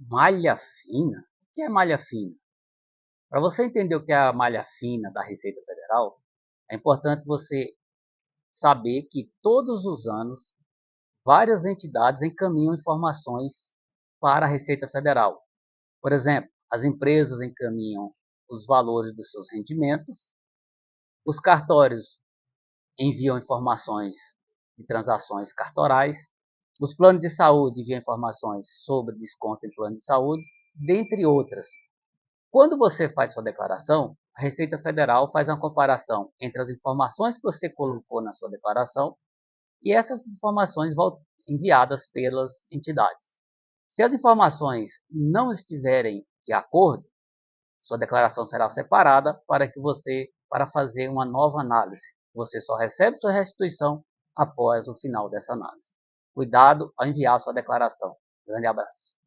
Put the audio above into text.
Malha fina? O que é malha fina? Para você entender o que é a malha fina da Receita Federal, é importante você saber que todos os anos várias entidades encaminham informações para a Receita Federal. Por exemplo, as empresas encaminham os valores dos seus rendimentos, os cartórios enviam informações de transações cartorais, os planos de saúde enviam informações sobre desconto em plano de saúde, dentre outras. Quando você faz sua declaração, a Receita Federal faz uma comparação entre as informações que você colocou na sua declaração e essas informações enviadas pelas entidades. Se as informações não estiverem de acordo, sua declaração será separada para fazer uma nova análise. Você só recebe sua restituição após o final dessa análise. Cuidado ao enviar sua declaração. Grande abraço.